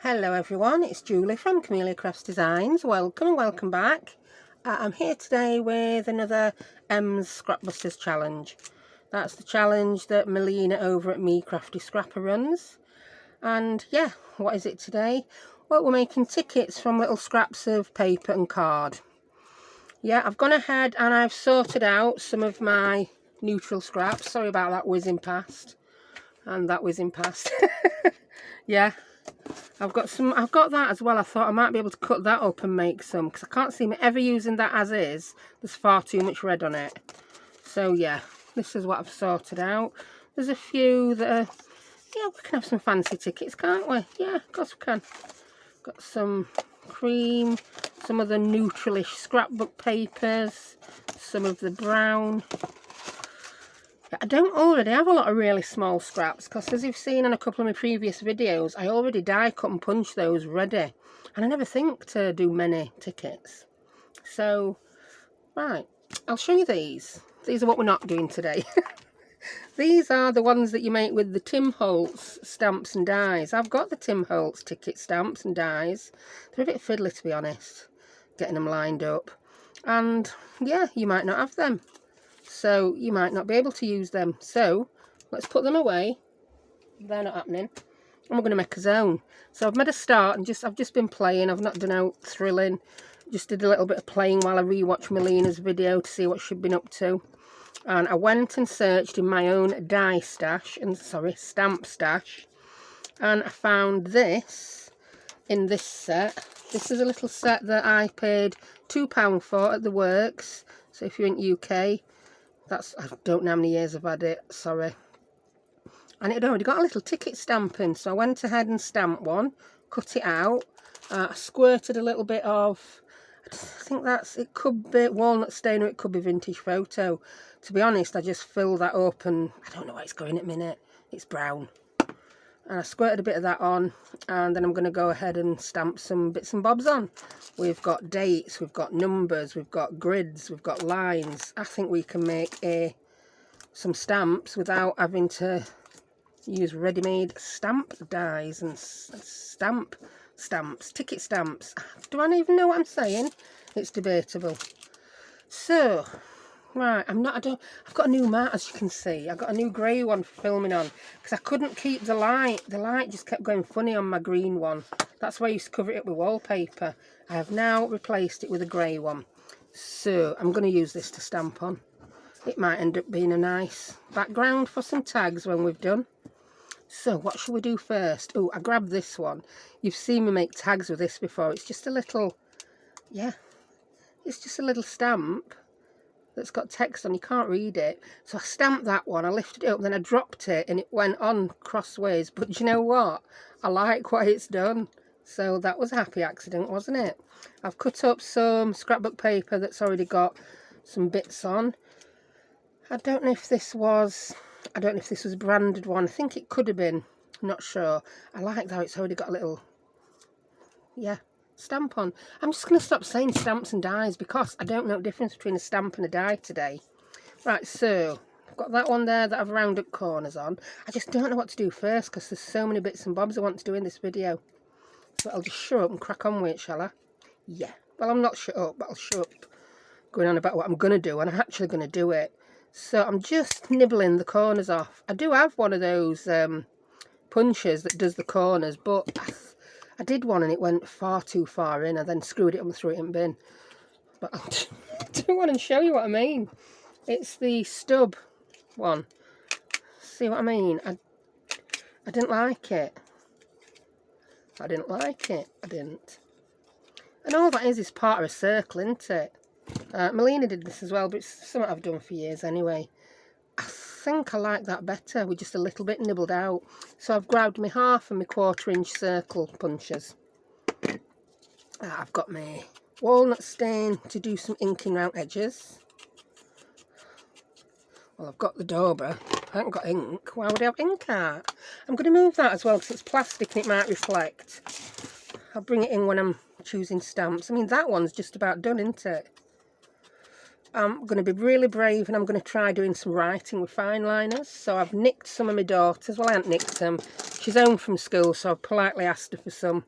Hello everyone, it's Julie from Camelia Crafts Designs. Welcome and welcome back. I'm here today with another Scrapbusters challenge. That's the challenge that Melina over at Me Crafty Scrapper runs. And yeah, what is it today? Well, we're making tickets from little scraps of paper and card. Yeah, I've gone ahead and I've sorted out some of my neutral scraps. Sorry about that whizzing past. And that whizzing past. Yeah. I've got that as well. I thought I might be able to cut that up and make some, because I can't see me ever using that as is. There's far too much red on it. So yeah, this is what I've sorted out. There's a few that are, yeah, we can have some fancy tickets, can't we? Yeah, of course we can. Got some cream, some of the neutralish scrapbook papers, some of the brown. I don't already have a lot of really small scraps, because as you've seen in a couple of my previous videos, I already die cut and punch those ready, and I never think to do many tickets. So right, I'll show you these. These are what we're not doing today. These are the ones that you make with the Tim Holtz stamps and dies. I've got the Tim Holtz ticket stamps and dies. They're a bit fiddly, to be honest, getting them lined up, and yeah, you might not have them. So you might not be able to use them. So let's put them away. They're not happening. And we're going to make a zone. So I've made a start and I've just been playing. I've not done out thrilling. Just did a little bit of playing while I rewatched Melina's video to see what she'd been up to. And I went and searched in my own stamp stash. And I found this in this set. This is a little set that I paid £2 for at the Works. So if you're in UK, I don't know how many years I've had it, sorry. And it had already got a little ticket stamping, so I went ahead and stamped one, cut it out. I squirted a little bit of, I think it could be walnut stain or it could be vintage photo. To be honest, I just filled that up and I don't know where it's going at the minute. It's brown. And I squirted a bit of that on, and then I'm going to go ahead and stamp some bits and bobs on. We've got dates, we've got numbers, we've got grids, we've got lines. I think we can make some stamps without having to use ready-made stamp dies and ticket stamps. Do I even know what I'm saying? It's debatable. So right, I've got a new mat, as you can see. I've got a new grey one for filming on, because I couldn't keep the light. The light just kept going funny on my green one. That's why I used to cover it up with wallpaper. I have now replaced it with a grey one. So I'm going to use this to stamp on. It might end up being a nice background for some tags when we've done. So what should we do first? Oh, I grabbed this one. You've seen me make tags with this before. It's just a little, yeah, it's just a little stamp that's got text on. You can't read it. So I stamped that one, I lifted it up, then I dropped it and it went on crossways. But you know what? I like what it's done. So that was a happy accident, wasn't it? I've cut up some scrapbook paper that's already got some bits on. I don't know if this was a branded one. I think it could have been. I'm not sure. I like how it's already got a little, yeah, stamp on. I'm just going to stop saying stamps and dies, because I don't know the difference between a stamp and a die today. Right, so I've got that one there that I've rounded up corners on. I just don't know what to do first, because there's so many bits and bobs I want to do in this video. So I'll just shut up and crack on with it, shall I? Yeah. Well, I'm not shut up, but I'll shut up going on about what I'm going to do, and I'm actually going to do it. So I'm just nibbling the corners off. I do have one of those punches that does the corners, but I did one and it went far too far in. I then screwed it up and threw it in the bin. But I'll do one and show you what I mean. It's the stub one. See what I mean? I didn't like it. I didn't. And all that is part of a circle, isn't it? Melina did this as well, but it's something I've done for years anyway. I think I like that better with just a little bit nibbled out. So I've grabbed my 1/2 and my 1/4 inch circle punches. I've got my walnut stain to do some inking around edges. Well, I've got the dauber. I haven't got ink. Why would I have ink out? I'm going to move that as well, because it's plastic and it might reflect. I'll bring it in when I'm choosing stamps. I mean, that one's just about done, isn't it? I'm going to be really brave and I'm going to try doing some writing with fine liners. So I've nicked some of my daughter's. Well, I haven't nicked them. she's home from school, so I politely asked her for some.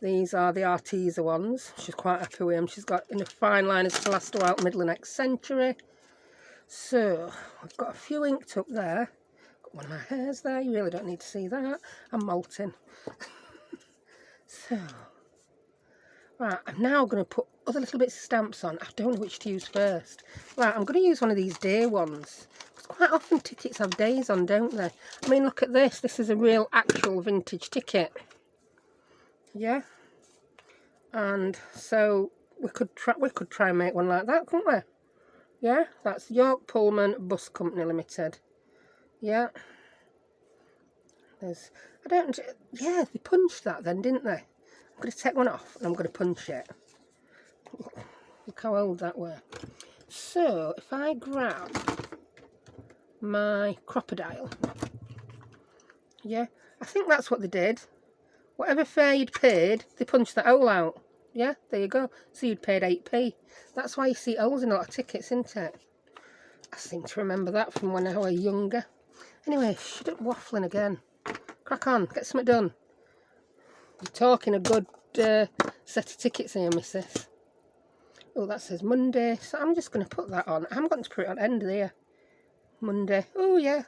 These are the Arteza ones. She's quite happy with them. She's got in a fine line as to last her out middle of next century. So, I've got a few inked up there. Got one of my hairs there. You really don't need to see that. I'm molting. So, right, I'm now going to put other little bits of stamps on. I don't know which to use first. Right, I'm going to use one of these day ones. Because quite often tickets have days on, don't they? I mean, look at this. This is a real, actual vintage ticket. Yeah. And so we could try and make one like that, couldn't we? Yeah, that's York Pullman Bus Company Limited. Yeah. Yeah, they punched that then, didn't they? I'm going to take one off and I'm going to punch it. Look how old that were. So, if I grab my crocodile, yeah, I think that's what they did. Whatever fare you'd paid, they punched that hole out. Yeah, there you go. So you'd paid 8p. That's why you see holes in a lot of tickets, isn't it? I seem to remember that from when I was younger. Anyway, shut up waffling again. Crack on, get something done. You're talking a good set of tickets here, missus. Oh, that says Monday, so I'm just going to put that on. I'm going to put it on the end there. Monday. Oh, yeah.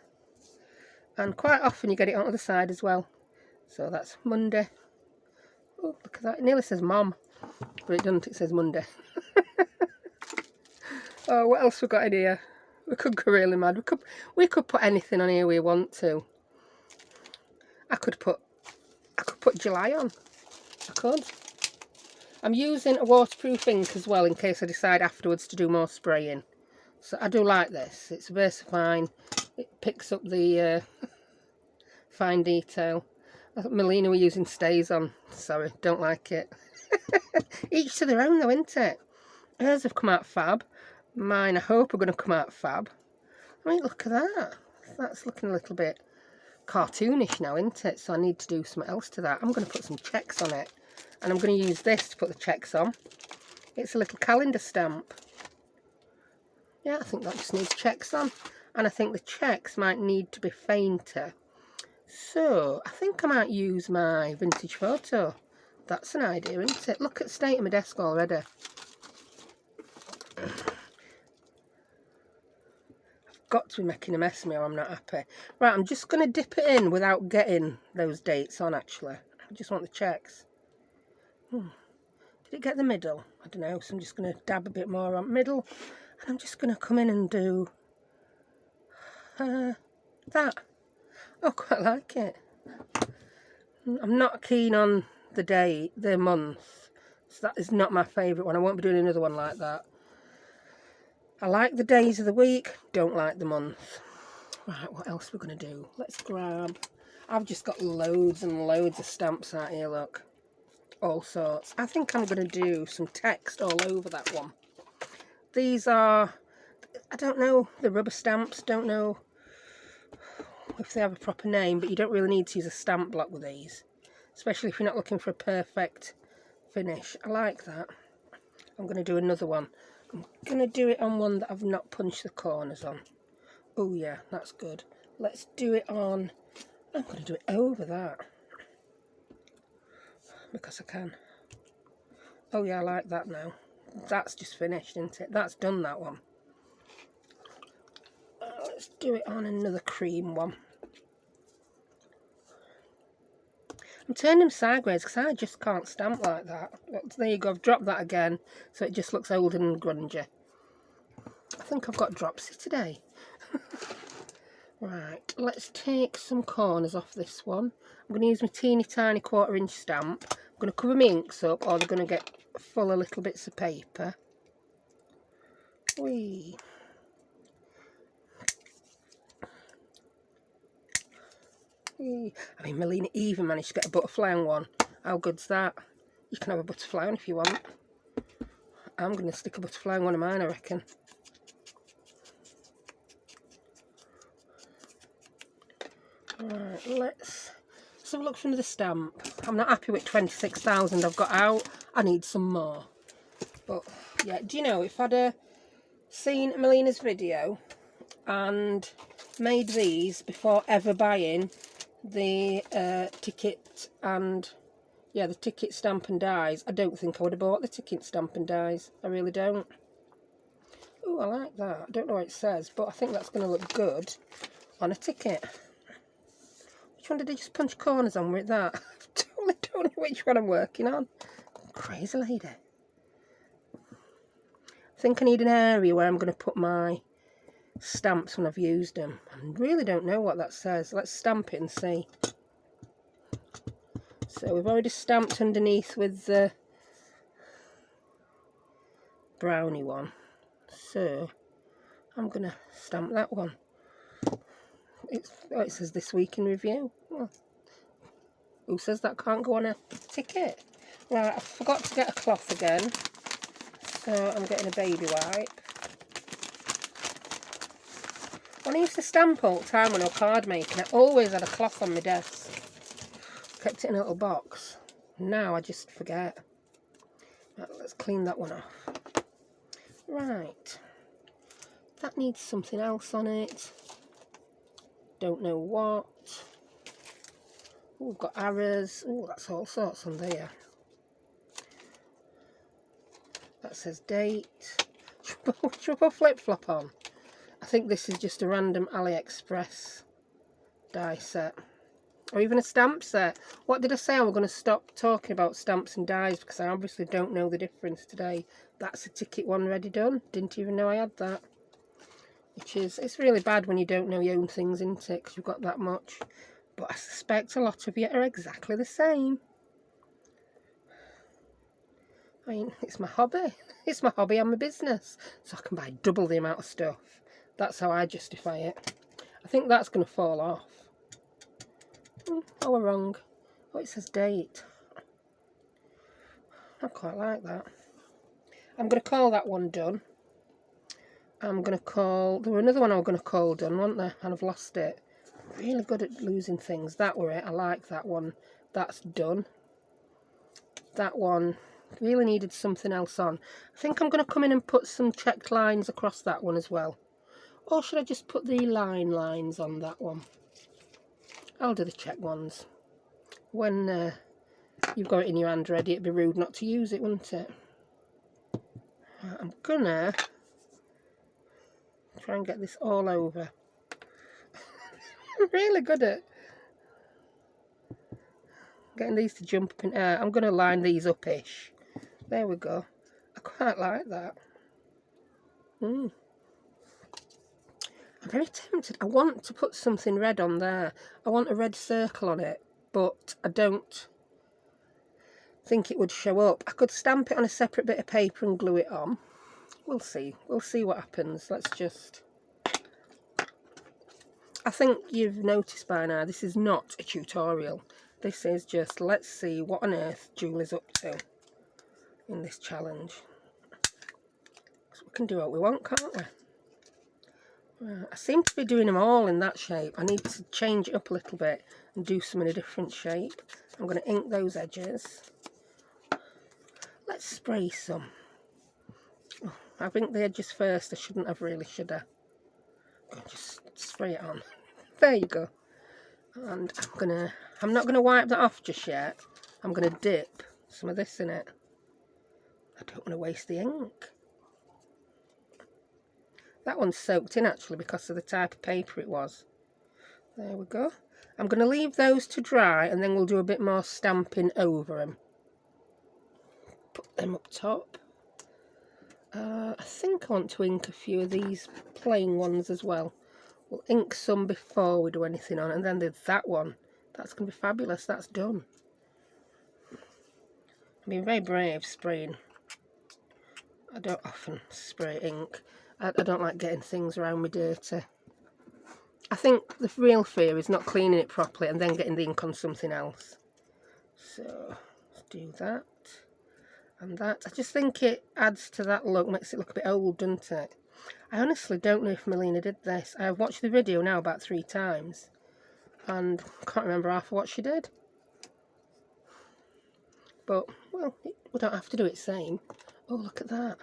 And quite often you get it on the other side as well. So that's Monday. Oh, look at that. It nearly says Mom, but it doesn't. It says Monday. Oh, what else we got in here? We could go really mad. We could put anything on here we want to. I could put July on. I could. I'm using a waterproof ink as well in case I decide afterwards to do more spraying. So I do like this. It's VersaFine. It picks up the fine detail. I thought Melina were using stays on. Sorry, don't like it. Each to their own though, isn't it? Hers have come out fab. Mine, I hope, are going to come out fab. I mean, look at that. That's looking a little bit cartoonish now, isn't it? So I need to do something else to that. I'm going to put some checks on it. And I'm going to use this to put the checks on. It's a little calendar stamp. Yeah, I think that just needs checks on. And I think the checks might need to be fainter. So, I think I might use my vintage photo. That's an idea, isn't it? Look at the state of my desk already. I've got to be making a mess of me or I'm not happy. Right, I'm just going to dip it in without getting those dates on, actually. I just want the checks. Did it get the middle? I don't know, so I'm just going to dab a bit more on middle. And I'm just going to come in and do that. Oh, quite like it. I'm not keen on the month. So that is not my favourite one. I won't be doing another one like that. I like the days of the week, don't like the month. Right, what else we're going to do? Let's grab... I've just got loads and loads of stamps out here, look. All sorts. I think I'm going to do some text all over that one. These are, I don't know, the rubber stamps, don't know if they have a proper name, but you don't really need to use a stamp block with these, especially if you're not looking for a perfect finish. I like that. I'm going to do another one. I'm going to do it on one that I've not punched the corners on. Oh yeah, that's good. Let's do it on, I'm going to do it over that. Because I can. Oh yeah, I like that now. That's just finished, isn't it? That's done, that one. Let's do it on another cream one. I'm turning them sideways because I just can't stamp like that. Look, there you go, I've dropped that again, so it just looks old and grungy. I think I've got dropsy today. Right, let's take some corners off this one. I'm going to use my teeny tiny 1/4 inch stamp. I'm going to cover my inks up or they're going to get full of little bits of paper. Whee. Whee. I mean, Melina even managed to get a butterfly on one. How good's that? You can have a butterfly on if you want. I'm going to stick a butterfly on one of mine, I reckon. Right, let's have a look for another stamp. I'm not happy with 26,000 I've got out. I need some more. But yeah, do you know, if I'd seen Melina's video and made these before ever buying the ticket and, yeah, the ticket stamp and dies, I don't think I would have bought the ticket stamp and dies. I really don't. Oh, I like that. I don't know what it says, but I think that's going to look good on a ticket. Which one did I just punch corners on with that? I totally don't know which one I'm working on. Crazy lady. I think I need an area where I'm going to put my stamps when I've used them. I really don't know what that says. Let's stamp it and see. So we've already stamped underneath with the brownie one. So I'm going to stamp that one. It says this week in review. Well, who says that can't go on a ticket? Right, I forgot to get a cloth again. So I'm getting a baby wipe. When I used to stamp all the time when I was card making, I always had a cloth on my desk. Kept it in a little box. Now I just forget. Right, let's clean that one off. Right. That needs something else on it. Don't know what. Ooh, we've got arrows. Oh, that's all sorts on there. That says date. Should I put flip-flop on? I think this is just a random AliExpress die set. Or even a stamp set. What did I say? I was going to stop talking about stamps and dies because I obviously don't know the difference today. That's a ticket one ready done. Didn't even know I had that. Which is, it's really bad when you don't know your own things, isn't it? Because you've got that much. But I suspect a lot of you are exactly the same. I mean, it's my hobby. It's my hobby and my business. So I can buy double the amount of stuff. That's how I justify it. I think that's going to fall off. Oh, we're wrong. Oh, it says date. I quite like that. I'm going to call that one done. I'm going to call... There were another one I was going to call done, wasn't there? And I've lost it. Really good at losing things. That were it. I like that one. That's done. That one really needed something else on. I think I'm going to come in and put some checked lines across that one as well. Or should I just put the lines on that one? I'll do the check ones. When you've got it in your hand ready, it'd be rude not to use it, wouldn't it? I'm gonna try and get this all over. I'm really good at getting these to jump up in air. I'm gonna line these up-ish. There we go. I quite like that. I'm very tempted. I want to put something red on there. I want a red circle on it, but I don't think it would show up. I could stamp it on a separate bit of paper and glue it on. We'll see. We'll see what happens. Let's just... I think you've noticed by now, this is not a tutorial. This is just, let's see what on earth Julie's up to in this challenge. So we can do what we want, can't we? I seem to be doing them all in that shape. I need to change it up a little bit and do some in a different shape. I'm going to ink those edges. Let's spray some. Oh, I've inked the edges first. I shouldn't have really, should I? Just spray it on. There you go. And I'm not gonna wipe that off just yet. I'm gonna dip some of this in it. I don't want to waste the ink. That one's soaked in actually because of the type of paper it was. There we go. I'm going to leave those to dry and then we'll do a bit more stamping over them. Put them up top. I think I want to ink a few of these plain ones as well. We'll ink some before we do anything on, and then there's that one. That's going to be fabulous. That's done. I'm being very brave spraying. I don't often spray ink. I don't like getting things around me dirty. I think the real fear is not cleaning it properly and then getting the ink on something else. So, let's do that. And that. I just think it adds to that look, makes it look a bit old, doesn't it? I honestly don't know if Melina did this. I've watched the video now about 3 times. And I can't remember half of what she did. But, well, we don't have to do it same. Oh, look at that.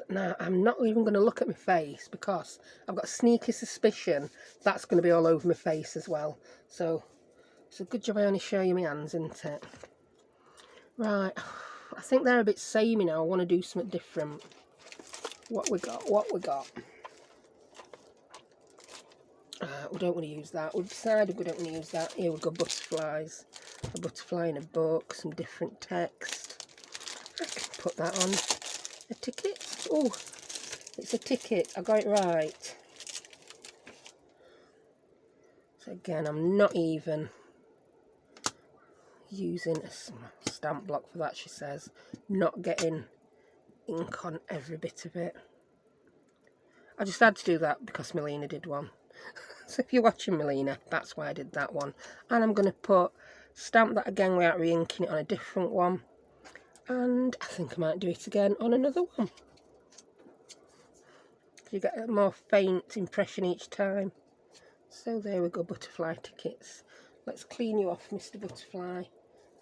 Now, I'm not even going to look at my face because I've got a sneaky suspicion that's going to be all over my face as well. So, It's a good job I only show you my hands, isn't it? Right, I think they're a bit samey now. I want to do something different. What we got? We don't want to use that. We've decided we don't want to use that. Here we've got butterflies. A butterfly in a book, some different text. I can put that on a ticket. Oh, it's a ticket. I got it right. So again, I'm not even using a stamp block for that, she says. Not getting ink on every bit of it. I just had to do that because Melina did one. So if you're watching Melina, that's why I did that one. And I'm going to stamp that again without re-inking it on a different one. And I think I might do it again on another one. You get a more faint impression each time. So there we go, butterfly tickets. Let's clean you off, Mr. Butterfly.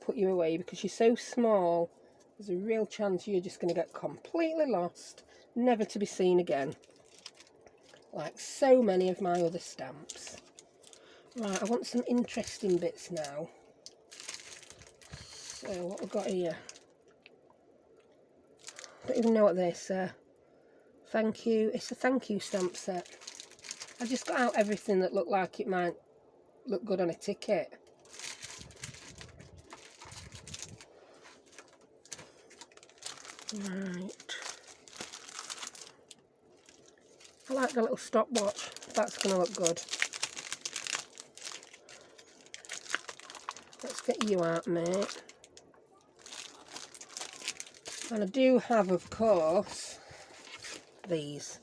Put you away because you're so small. There's a real chance you're just going to get completely lost, never to be seen again. Like so many of my other stamps. Right, I want some interesting bits now. So what we've got here. I don't even know what they say. Thank you. It's a thank you stamp set. I just got out everything that looked like it might look good on a ticket. Right. I like the little stopwatch. That's going to look good. Let's get you out, mate. And I do have, of course, these.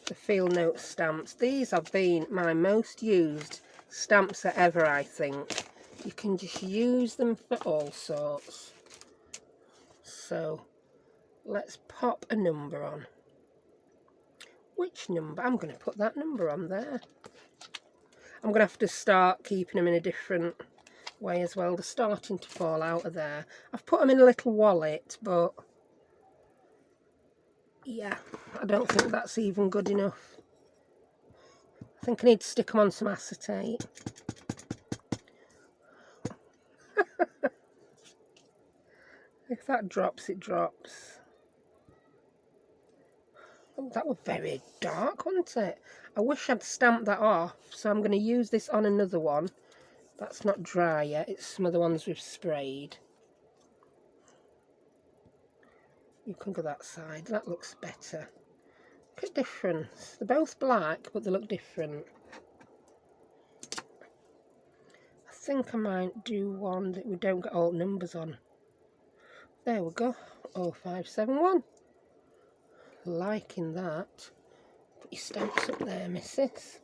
The Field Note stamps. These have been my most used stamp set ever, I think. You can just use them for all sorts. So, let's pop a number on. Which number? I'm going to put that number on there. I'm going to have to start keeping them in a different way as well. They're starting to fall out of there. I've put them in a little wallet, but yeah, I don't think that's even good enough. I think I need to stick them on some acetate. If that drops, it drops. Oh, that was very dark, wasn't it? I wish I'd stamped that off, so I'm going to use this on another one. That's not dry yet, it's some of the ones we've sprayed. You can go that side, that looks better. Look at the difference. They're both black, but they look different. I think I might do one that we don't get all numbers on. There we go, 0571. Liking that. Put your stamps up there, missus.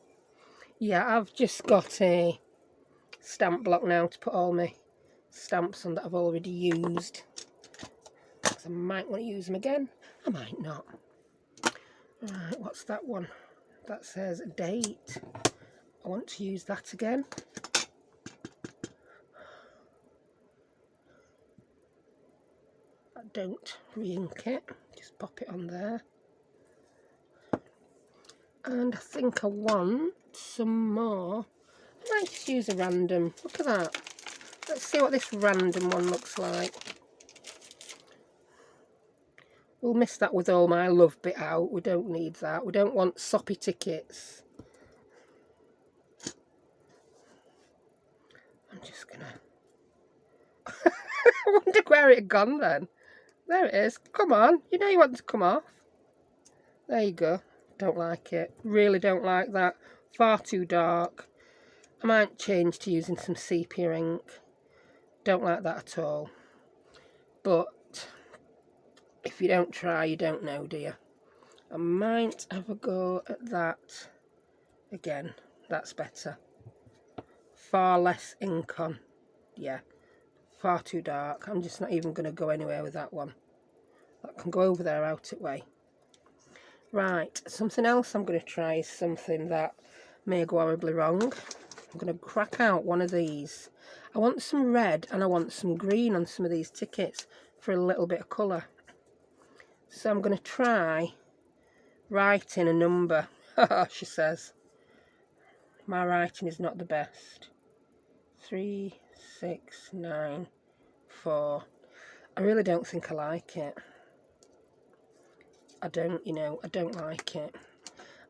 Yeah, I've just got a stamp block now to put all my stamps on that I've already used. I might want to use them again, I might not. Right, what's that one? That says date. I want to use that again. I don't re-ink it, just pop it on there. And I think I want some more. I might just use a random. Look at that. Let's see what this random one looks like. We'll miss that with all my love bit out. We don't need that. We don't want soppy tickets. I'm just gonna... I wonder where it had gone then. There it is. Come on. You know you want it to come off. There you go. Don't like it. Really don't like that. Far too dark. I might change to using some sepia ink. Don't like that at all. But if you don't try, you don't know, do you? I might have a go at that again. That's better. Far less ink on. Yeah. Far too dark. I'm just not even going to go anywhere with that one. That can go over there out it way. Right, something else I'm going to try is something that may go horribly wrong. I'm going to crack out one of these. I want some red and I want some green on some of these tickets for a little bit of colour. So I'm going to try writing a number. She says. My writing is not the best. 3, 6, 9, 4. I really don't think I like it. I don't, you know, I don't like it.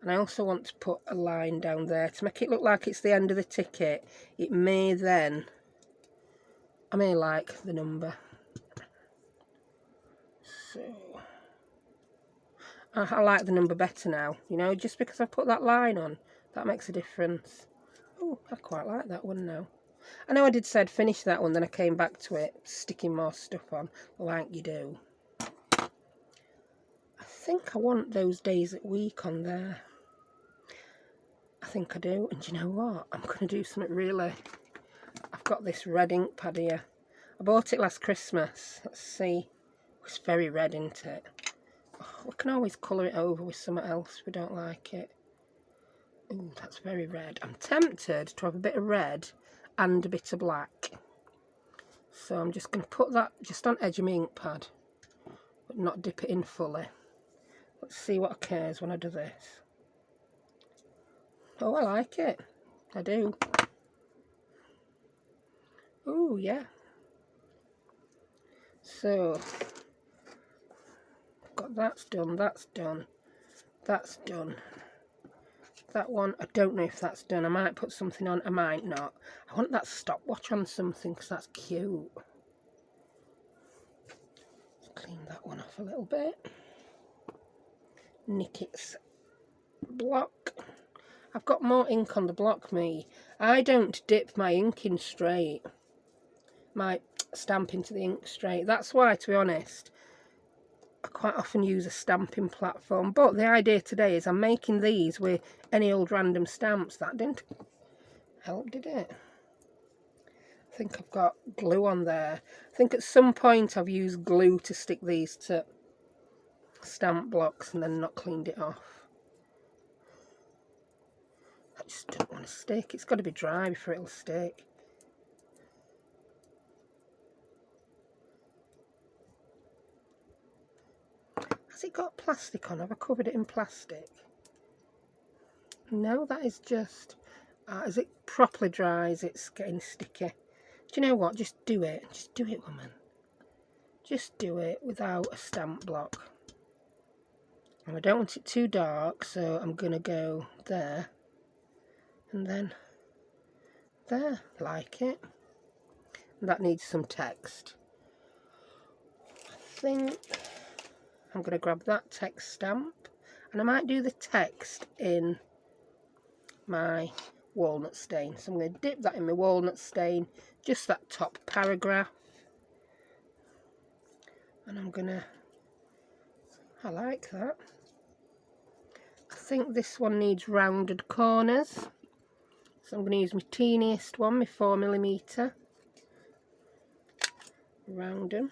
And I also want to put a line down there to make it look like it's the end of the ticket. It may then, I may like the number. So, I like the number better now, you know, just because I put that line on, that makes a difference. Oh, I quite like that one now. I know I did say I'd finish that one, then I came back to it, sticking more stuff on, like you do. I think I want those days at week on there. I think I do, and do you know what? I'm going to do something really... I've got this red ink pad here. I bought it last Christmas. Let's see. It's very red, isn't it? Oh, we can always colour it over with something else if we don't like it. Ooh, that's very red. I'm tempted to have a bit of red and a bit of black. So I'm just going to put that just on edge of my ink pad, but not dip it in fully. Let's see what occurs when I do this. Oh, I like it. I do. Oh, yeah. So, got that's done, that's done, that's done. That one, I don't know if that's done. I might put something on, I might not. I want that stopwatch on something because that's cute. Let's clean that one off a little bit. Nick its block. I've got more ink on the block, me. I don't dip my ink in straight. My stamp into the ink straight. That's why, to be honest, I quite often use a stamping platform. But the idea today is I'm making these with any old random stamps. That didn't help, did it? I think I've got glue on there. I think at some point I've used glue to stick these to stamp blocks and then not cleaned it off. I just don't want to stick. It's got to be dry before it'll stick. Has it got plastic on? Have I covered it in plastic? No, that is just... as it properly dries, it's getting sticky. Do you know what? Just do it. Just do it, woman. Just do it without a stamp block. And I don't want it too dark, so I'm going to go there. And then there. Like it. And that needs some text. I think I'm going to grab that text stamp. And I might do the text in my walnut stain. So I'm going to dip that in my walnut stain. Just that top paragraph. And I'm going to... I like that. I think this one needs rounded corners. So I'm going to use my teeniest one, my 4mm. Round them.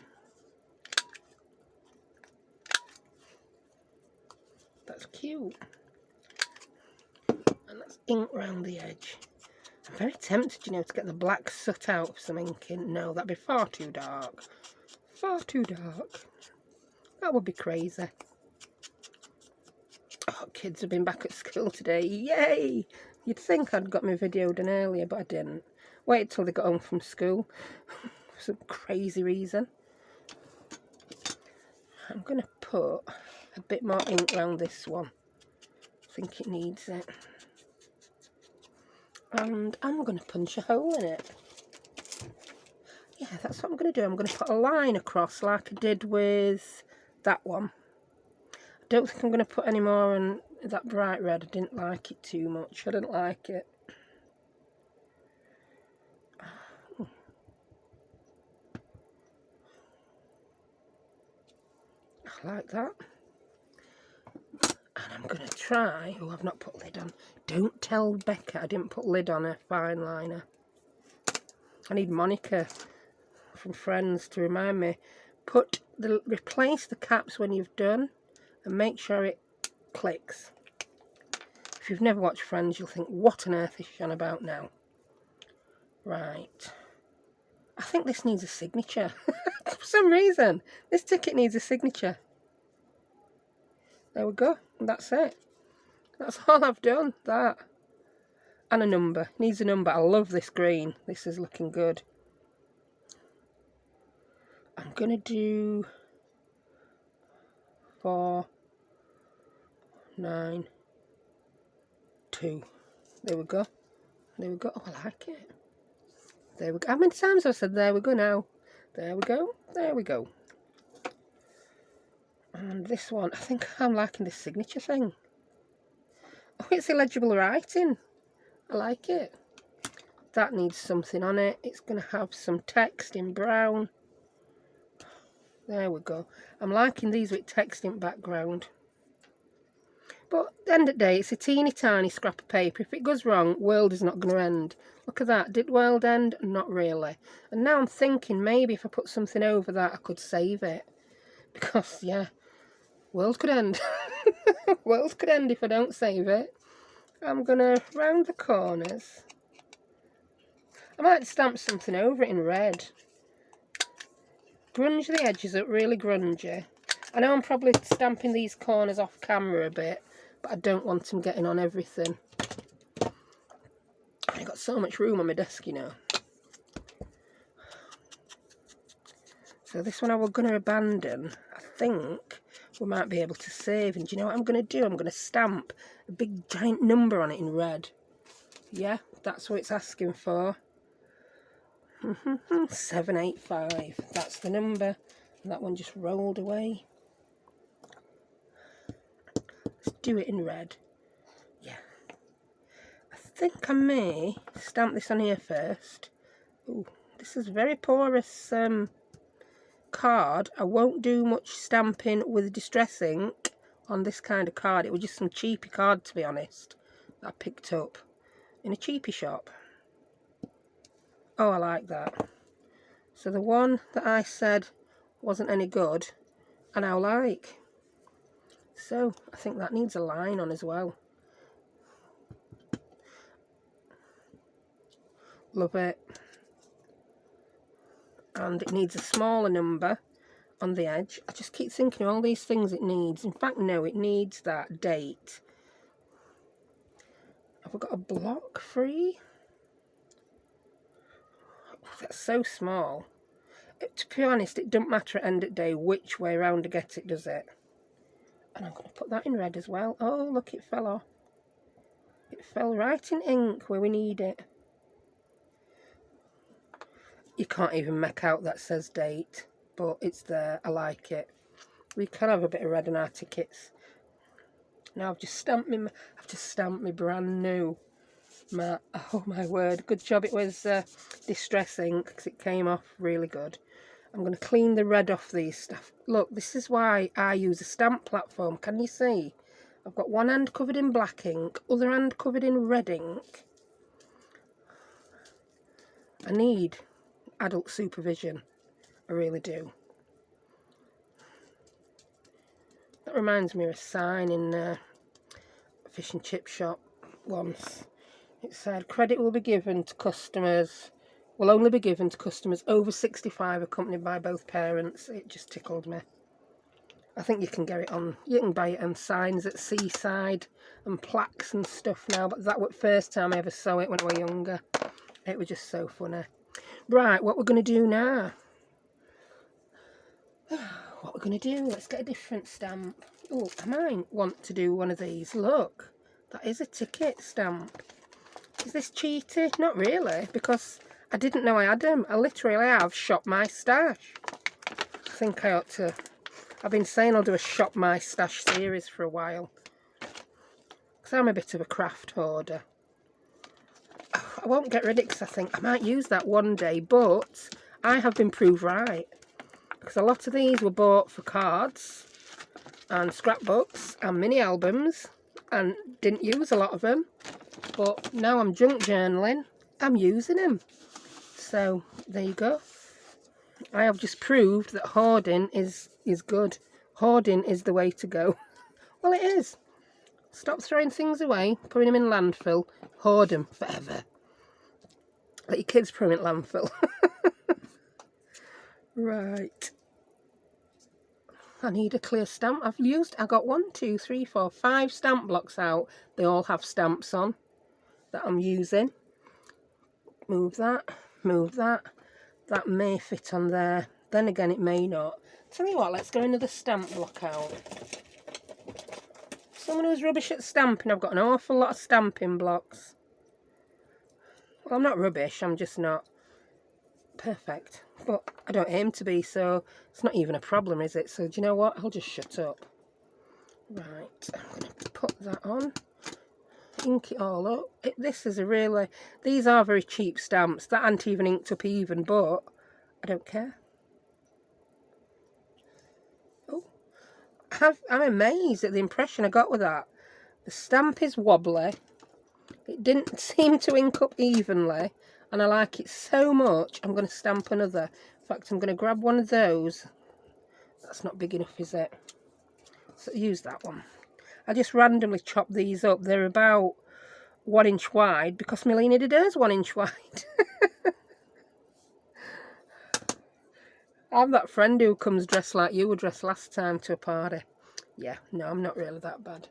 That's cute. And that's ink round the edge. I'm very tempted, you know, to get the black soot out of some inking. No, that'd be far too dark. Far too dark. That would be crazy. Oh, kids have been back at school today. Yay! You'd think I'd got my video done earlier, but I didn't. Wait till they got home from school. For some crazy reason. I'm going to put a bit more ink around this one. I think it needs it. And I'm going to punch a hole in it. Yeah, that's what I'm going to do. I'm going to put a line across like I did with that one. I don't think I'm going to put any more on that bright red. I didn't like it too much. I didn't like it. I like that. And I'm going to try... Oh, I've not put lid on. Don't tell Becca I didn't put lid on her fine liner. I need Monica from Friends to remind me. Replace the caps when you've done and make sure it clicks. If you've never watched Friends, you'll think, what on earth is she on about now? Right. I think this needs a signature. For some reason, this ticket needs a signature. There we go. That's it. That's all I've done. That. And a number. Needs a number. I love this green. This is looking good. I'm going to do 4, 9, 2. There we go. There we go. Oh, I like it. There we go. How many times have I said there we go now? There we go. There we go. And this one, I think I'm liking this signature thing. Oh, it's illegible writing. I like it. That needs something on it. It's going to have some text in brown. There we go. I'm liking these with text in background. But at the end of the day, it's a teeny tiny scrap of paper. If it goes wrong, world is not going to end. Look at that. Did world end? Not really. And now I'm thinking maybe if I put something over that, I could save it. Because, yeah, world could end. World could end if I don't save it. I'm going to round the corners. I might stamp something over it in red. Grunge the edges up really grungy. I know I'm probably stamping these corners off camera a bit, but I don't want them getting on everything. I've got so much room on my desk, you know. So this one I was going to abandon. I think we might be able to save. And do you know what I'm going to do? I'm going to stamp a big giant number on it in red. Yeah, that's what it's asking for. 785. That's the number. And that one just rolled away. Let's do it in red. Yeah. I think I may stamp this on here first. Ooh, this is very porous card. I won't do much stamping with distress ink on this kind of card. It was just some cheapy card, to be honest, that I picked up in a cheapy shop. Oh, I like that. So the one that I said wasn't any good, I now like. So I think that needs a line on as well. Love it. And it needs a smaller number on the edge. I just keep thinking of all these things it needs. In fact, no, it needs that date. Have we got a block free? That's so small. To be honest, it doesn't matter at the end of the day which way round I get it, does it? And I'm going to put that in red as well. Oh, look, it fell off. It fell right in ink where we need it. You can't even make out that says date, but it's there. I like it. We can have a bit of red on our tickets. Now I've just stamped me brand new. Oh my word, good job it was distress ink because it came off really good. I'm going to clean the red off these stuff. Look, this is why I use a stamp platform. Can you see? I've got one hand covered in black ink, other hand covered in red ink. I need adult supervision. I really do. That reminds me of a sign in a fish and chip shop once. It said, credit will be given to customers, will only be given to customers over 65 accompanied by both parents. It just tickled me. I think you can get it on, you can buy it on signs at Seaside and plaques and stuff now, but that was the first time I ever saw it when I was younger. It was just so funny. Right, what we're going to do now? What we're going to do, let's get a different stamp. Oh, I might want to do one of these. Look, that is a ticket stamp. Is this cheaty? Not really, because I didn't know I had them. I literally have Shop My Stash. I think I ought to. I've been saying I'll do a Shop My Stash series for a while. Because I'm a bit of a craft hoarder. I won't get rid of it because I think I might use that one day, but I have been proved right. Because a lot of these were bought for cards and scrapbooks and mini albums and didn't use a lot of them. But now I'm junk journaling, I'm using them. So there you go. I have just proved that hoarding is good. Hoarding is the way to go. Well, it is. Stop throwing things away, putting them in landfill, hoard them forever. Let your kids put them in landfill. Right. I need a clear stamp. I got 1, 2, 3, 4, 5 stamp blocks out. They all have stamps on. that I'm using. Move that, move that. That may fit on there. Then again, it may not. Tell you what, let's get another stamp block out. Someone who's rubbish at stamping, I've got an awful lot of stamping blocks. Well, I'm not rubbish, I'm just not perfect. But I don't aim to be, so it's not even a problem, is it? So do you know what? I'll just shut up. Right, I'm going to put that on. Ink it all up. This is a really... These are very cheap stamps. That ain't even inked up even, but I don't care. Oh, I'm amazed at the impression I got with that. The stamp is wobbly. It didn't seem to ink up evenly, and I like it so much I'm going to stamp another. In fact, I'm going to grab one of those. That's not big enough, is it? So use that one. I just randomly chop these up. They're about 1 inch wide because Melina did hers 1 inch wide. I'm that friend who comes dressed like you were dressed last time to a party. Yeah, no, I'm not really that bad.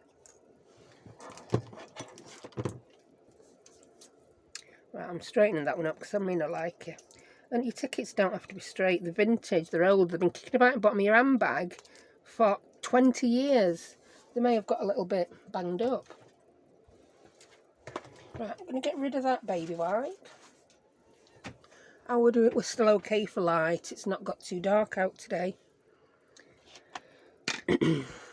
Right, I'm straightening that one up because I mean I like it. And your tickets don't have to be straight. They're vintage, they're old, they've been kicking about the bottom of your handbag for 20 years. They may have got a little bit banged up. Right, I'm going to get rid of that baby wipe. I would do it, we're still okay for light. It's not got too dark out today.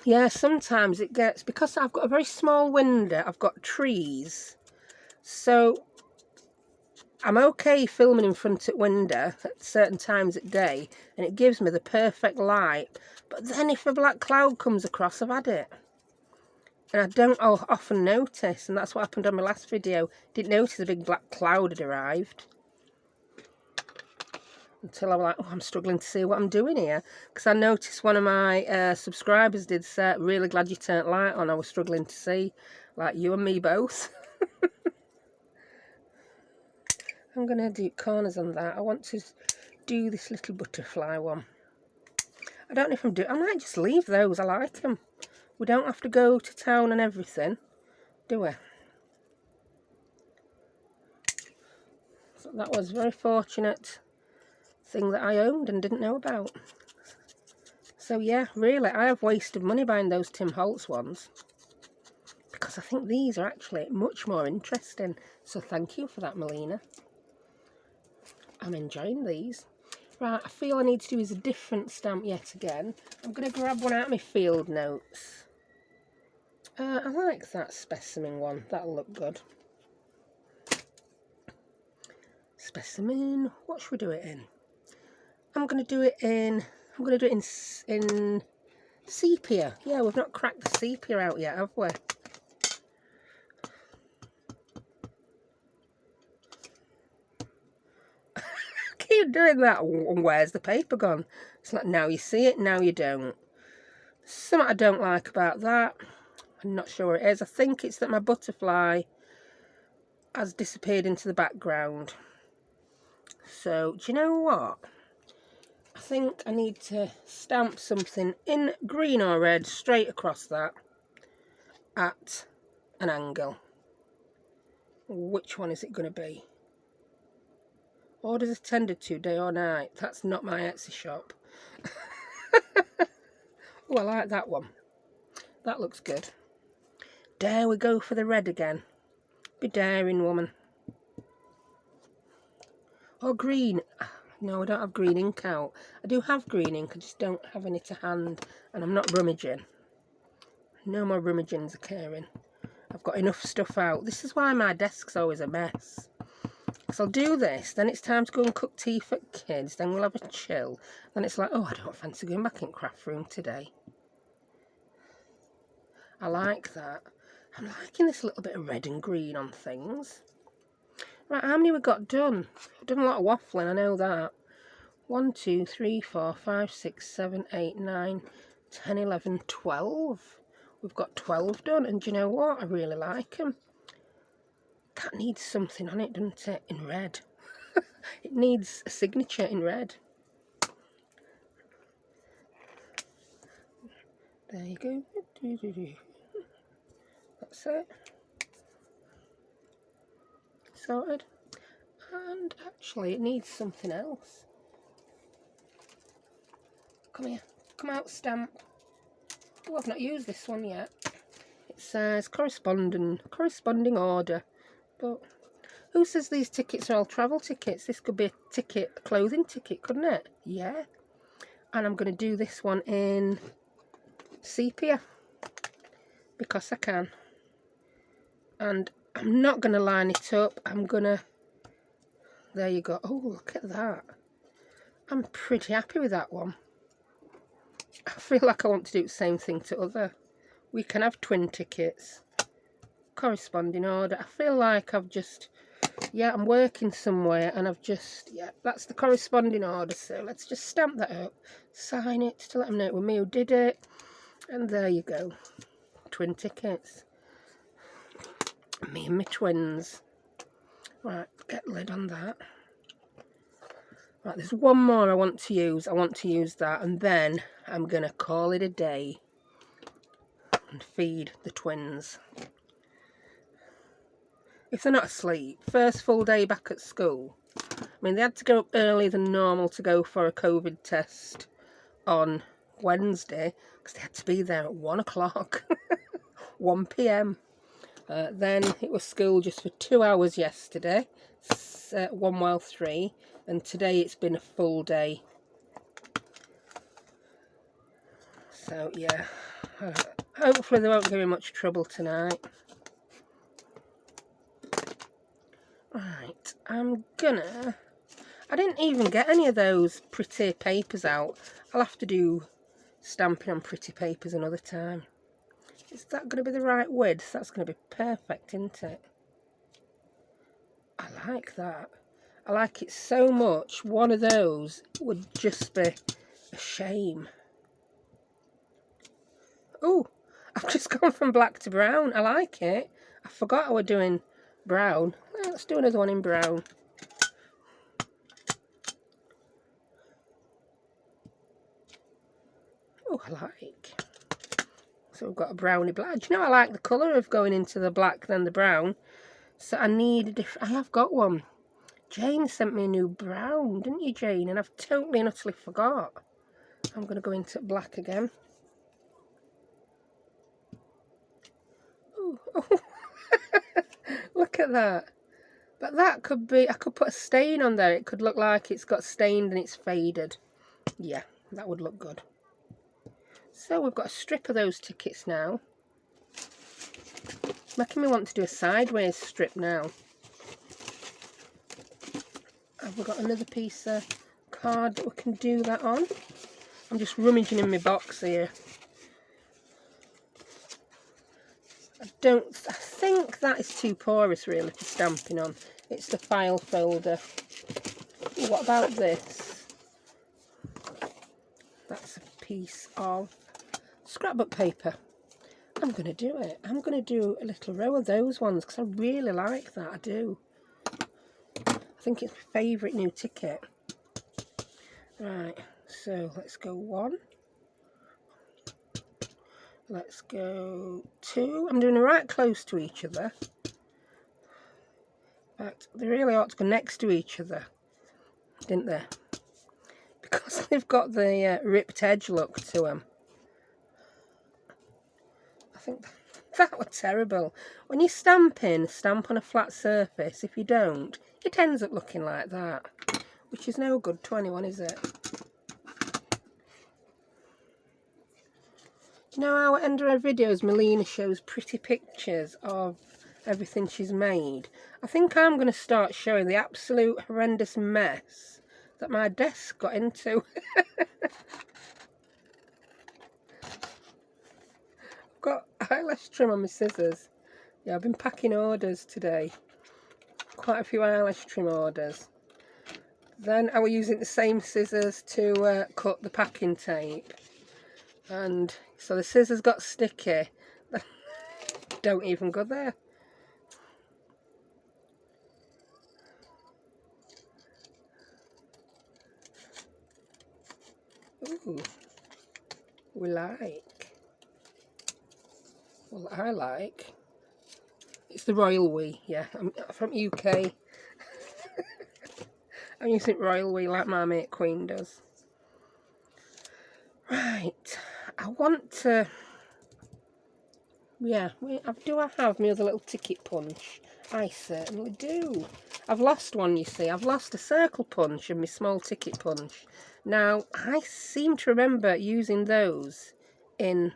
Yeah, sometimes it gets, because I've got a very small window, I've got trees. So I'm okay filming in front of the window at certain times of day, and it gives me the perfect light. But then if a black cloud comes across, I've had it. And I don't often notice, and that's what happened on my last video. Didn't notice a big black cloud had arrived. Until I'm like, oh, I'm struggling to see what I'm doing here. Because I noticed one of my subscribers did say, really glad you turned light on. I was struggling to see, like you and me both. I'm going to do corners on that. I want to do this little butterfly one. I don't know if I'm doing... I might just leave those. I like them. We don't have to go to town and everything, do we? So that was a very fortunate thing that I owned and didn't know about. So yeah, really, I have wasted money buying those Tim Holtz ones. Because I think these are actually much more interesting. So thank you for that, Melina. I'm enjoying these. Right, I feel I need to do is a different stamp yet again. I'm going to grab one out of my field notes. I like that specimen one. That'll look good. Specimen. What should we do it in? I'm going to do it in in sepia. Yeah, we've not cracked the sepia out yet, have we? Keep doing that. And where's the paper gone? It's like, now you see it, now you don't. Something I don't like about that, I'm not sure what it is. I think it's that my butterfly has disappeared into the background. So, do you know what? I think I need to stamp something in green or red straight across that at an angle. Which one is it going to be? Orders attended to, day or night. That's not my Etsy shop. Oh, I like that one. That looks good. Dare we go for the red again? Be daring, woman. Or green. No, I don't have green ink out. I do have green ink, I just don't have any to hand. And I'm not rummaging. No more rummaging's occurring. I've got enough stuff out. This is why my desk's always a mess. So I'll do this, then it's time to go and cook tea for kids, then we'll have a chill. Then it's like, oh, I don't fancy going back in craft room today. I like that. I'm liking this little bit of red and green on things. Right, how many we got done? I've done a lot of waffling, I know that. 1, 2, 3, 4, 5, 6, 7, 8, 9, 10, 11, 12. We've got 12 done, and do you know what? I really like them. That needs something on it, doesn't it? In red. It needs a signature in red. There you go. That's it. sorted. And actually it needs something else. Come here. Come out, stamp. Oh, I've not used this one yet. It says corresponding order. But who says these tickets are all travel tickets? This could be a ticket, a clothing ticket, couldn't it? Yeah. And I'm going to do this one in sepia because I can. And I'm not going to line it up. I'm going to... There you go. Oh, look at that. I'm pretty happy with that one. I feel like I want to do the same thing to other. We can have twin tickets. Corresponding order. I feel like I've just... Yeah, I'm working somewhere and I've just... Yeah, that's the corresponding order. So let's just stamp that up. Sign it to let them know it was me who did it. And there you go. Twin tickets. Me and my twins. Right, get lid on that. Right, there's one more I want to use. I want to use that and then I'm going to call it a day and feed the twins. If they're not asleep, first full day back at school. I mean, they had to go up earlier than normal to go for a COVID test on Wednesday because they had to be there at 1 o'clock, 1 p.m. Then it was school just for 2 hours yesterday, 1 while 3, and today it's been a full day. So yeah, hopefully they won't give me much trouble tonight. Right, I didn't even get any of those pretty papers out. I'll have to do stamping on pretty papers another time. Is that going to be the right width? That's going to be perfect, isn't it? I like that. I like it so much. One of those would just be a shame. Oh, I've just gone from black to brown. I like it. I forgot I was doing brown. Well, let's do another one in brown. Oh, I like. So we've got a brownie black. Do you know, I like the colour of going into the black than the brown. So I need a different... I have got one. Jane sent me a new brown, didn't you, Jane? And I've totally and utterly forgot. I'm going to go into black again. Ooh. Oh. Look at that. But that could be... I could put a stain on there. It could look like it's got stained and it's faded. Yeah, that would look good. So we've got a strip of those tickets now. Making me want to do a sideways strip now. Have we got another piece of card that we can do that on? I'm just rummaging in my box here. I think that is too porous really for stamping on. It's the file folder. Ooh, what about this? That's a piece of scrapbook paper. I'm going to do it. I'm going to do a little row of those ones because I really like that. I do. I think it's my favourite new ticket. Right, so let's go 1. Let's go 2. I'm doing it right close to each other. In fact, they really ought to go next to each other, didn't they? Because they've got the ripped edge look to them. I think that was terrible. When you stamp on a flat surface. If you don't, it ends up looking like that, which is no good to anyone, is it? Do you know how at the end of her videos Melina shows pretty pictures of everything she's made? I think I'm going to start showing the absolute horrendous mess that my desk got into. I've got eyelash trim on my scissors. Yeah, I've been packing orders today. Quite a few eyelash trim orders. Then I was using the same scissors to cut the packing tape. And so the scissors got sticky. Don't even go there. Ooh, we like. Well, I like. It's the Royal We, yeah. I'm from UK. I'm using Royal We like my mate Queen does. Right, I want to... Yeah, do I have my other little ticket punch? I certainly do. I've lost one, you see. I've lost a circle punch and my small ticket punch. Now, I seem to remember using those in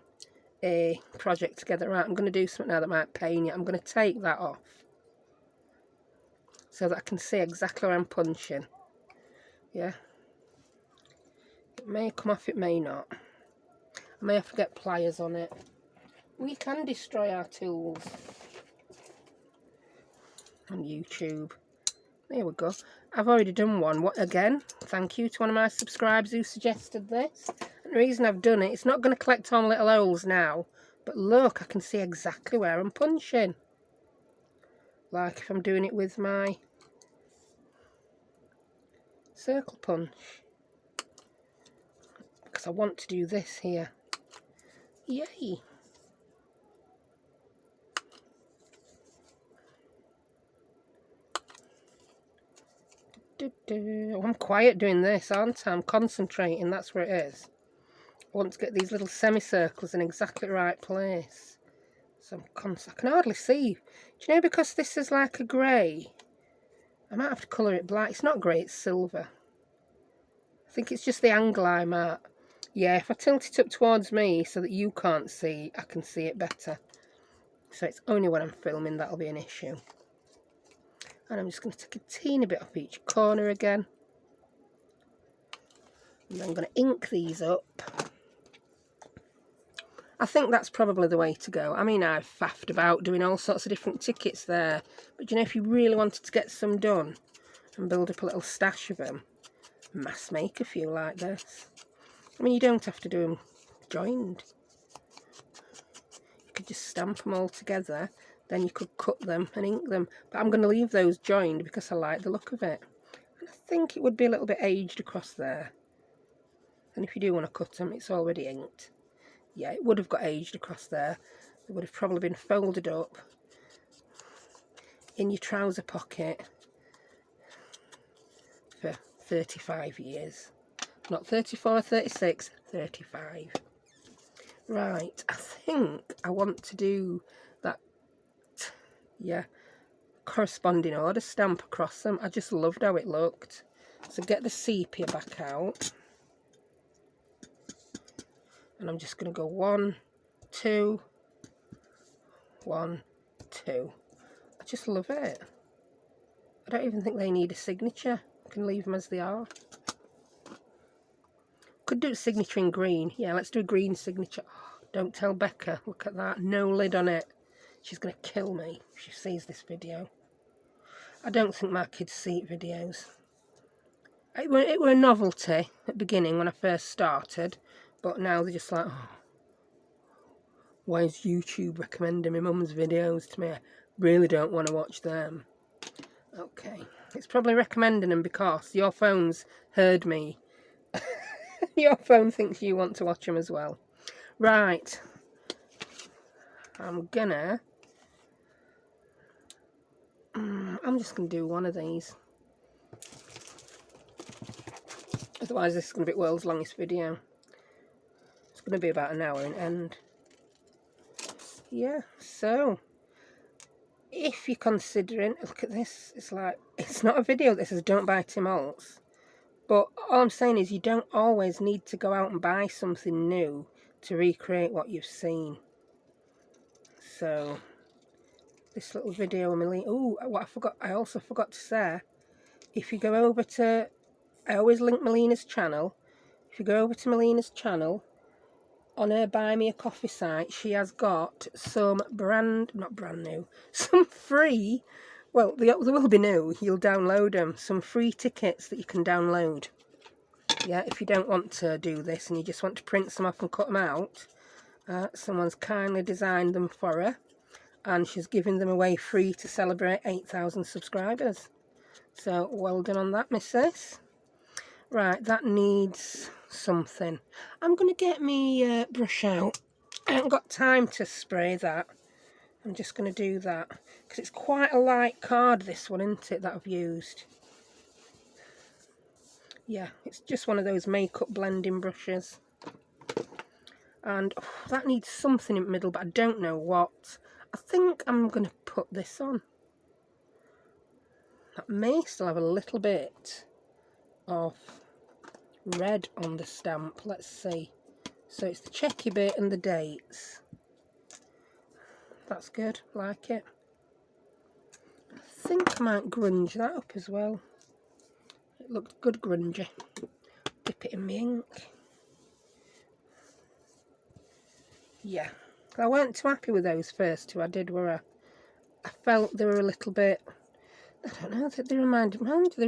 a project together. Right, I'm going to do something now that might pain you. I'm going to take that off so that I can see exactly where I'm punching. Yeah. It may come off, it may not. I may have to get pliers on it. We can destroy our tools on YouTube. There we go. I've already done one. What again? Thank you to one of my subscribers who suggested this. And the reason I've done it, it's not going to collect on little holes now. But look, I can see exactly where I'm punching. Like if I'm doing it with my circle punch. Because I want to do this here. Yay! I'm quiet doing this, aren't I? I'm concentrating, that's where it is. I want to get these little semicircles in exactly the right place. So I can hardly see. Do you know, because this is like a grey, I might have to colour it black. It's not grey, it's silver. I think it's just the angle I'm at. Yeah, if I tilt it up towards me so that you can't see, I can see it better. So it's only when I'm filming that'll be an issue. And I'm just going to take a teeny bit off each corner again. And then I'm going to ink these up. I think that's probably the way to go. I mean, I've faffed about doing all sorts of different tickets there. But you know, if you really wanted to get some done and build up a little stash of them, mass make a few like this. I mean, you don't have to do them joined. You could just stamp them all together. Then you could cut them and ink them. But I'm going to leave those joined because I like the look of it. And I think it would be a little bit aged across there. And if you do want to cut them, it's already inked. Yeah, it would have got aged across there. It would have probably been folded up in your trouser pocket for 35 years. Not 34, 36, 35. Right, I think I want to do that, yeah, corresponding order stamp across them. I just loved how it looked. So get the sepia back out. And I'm just going to go 1, 2, 1, 2. I just love it. I don't even think they need a signature. I can leave them as they are. Could do a signature in green. Yeah, let's do a green signature. Oh, don't tell Becca. Look at that. No lid on it. She's going to kill me if she sees this video. I don't think my kids see videos. It were a novelty at the beginning when I first started. But now they're just like, oh, why is YouTube recommending my mum's videos to me? I really don't want to watch them. Okay. It's probably recommending them because your phone's heard me. Your phone thinks you want to watch them as well. Right. I'm just going to do one of these. Otherwise this is going to be world's longest video. It's going to be about an hour in end. Yeah, so if you're considering, look at this, it's like, it's not a video that says don't buy Tim Holtz. But all I'm saying is you don't always need to go out and buy something new to recreate what you've seen. So this little video, Melina. Oh, what I also forgot to say. If you go over to, I always link Melina's channel. If you go over to Melina's channel, on her Buy Me a Coffee site, she has got some not brand new, some free, well, they will be new, you'll download them, some free tickets that you can download. Yeah, if you don't want to do this and you just want to print some off and cut them out, someone's kindly designed them for her, and she's giving them away free to celebrate 8,000 subscribers. So, well done on that, missus. Right, that needs something. I'm going to get me brush out. I haven't got time to spray that. I'm just going to do that because it's quite a light card, this one, isn't it, that I've used. Yeah, it's just one of those makeup blending brushes. And oh, that needs something in the middle, but I don't know what. I think I'm going to put this on. That may still have a little bit of red on the stamp. Let's see. So it's the checky bit and the dates. That's good, like it. I think I might grunge that up as well. It looked good grungy. Dip it in my ink. Yeah, I weren't too happy with those first two I did, were I felt they were a little bit, I don't know, they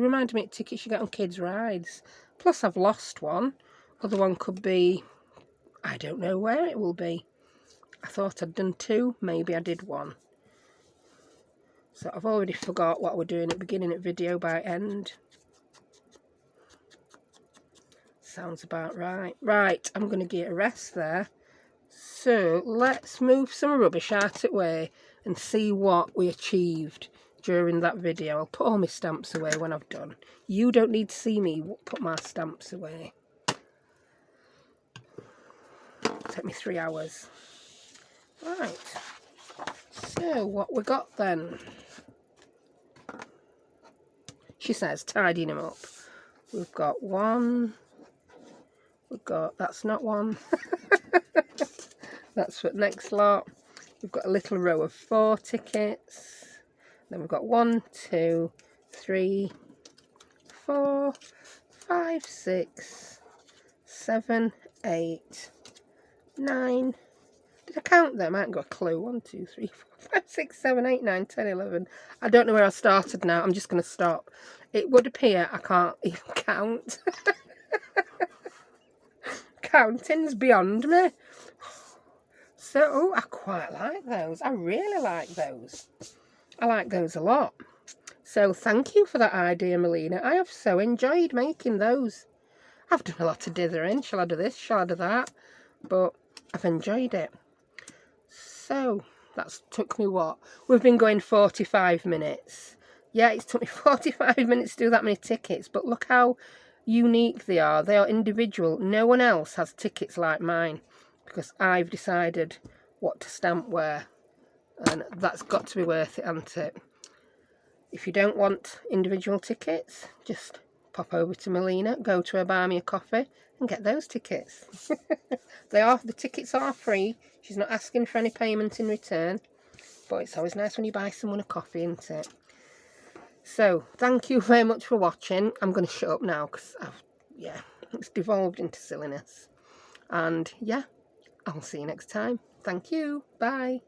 reminded me of tickets you get on kids' rides. Plus I've lost one. Other one could be, I don't know where it will be. I thought I'd done two, maybe I did one. So I've already forgot what we're doing at beginning of video by end. Sounds about right. Right, I'm going to give it a rest there. So let's move some rubbish out of the way and see what we achieved during that video. I'll put all my stamps away when I've done. You don't need to see me put my stamps away. It'll take me 3 hours. Right, so what we got then? She says, tidying them up. We've got one. We've got, that's not one. That's what next lot. We've got a little row of 4 tickets. Then we've got 1, 2, 3, 4, 5, 6, 7, 8, 9. Did I count them? I haven't got a clue. 1, 2, 3, 4, 5, 6, 7, 8, 9, 10, 11. I don't know where I started now. I'm just going to stop. It would appear I can't even count. Counting's beyond me. So, oh, I quite like those. I really like those. I like those a lot. So, thank you for that idea, Melina. I have so enjoyed making those. I've done a lot of dithering. Shall I do this? Shall I do that? But I've enjoyed it. So, that's took me what? We've been going 45 minutes. Yeah, it's took me 45 minutes to do that many tickets. But look how unique they are. They are individual. No one else has tickets like mine, because I've decided what to stamp where, and that's got to be worth it, hasn't it? If you don't want individual tickets, just pop over to Melina, go to her, buy me a coffee and get those tickets. The tickets are free. She's not asking for any payment in return, but it's always nice when you buy someone a coffee, isn't it? So thank you very much for watching. I'm going to shut up now because yeah, it's devolved into silliness. And yeah, I'll see you next time. Thank you. Bye.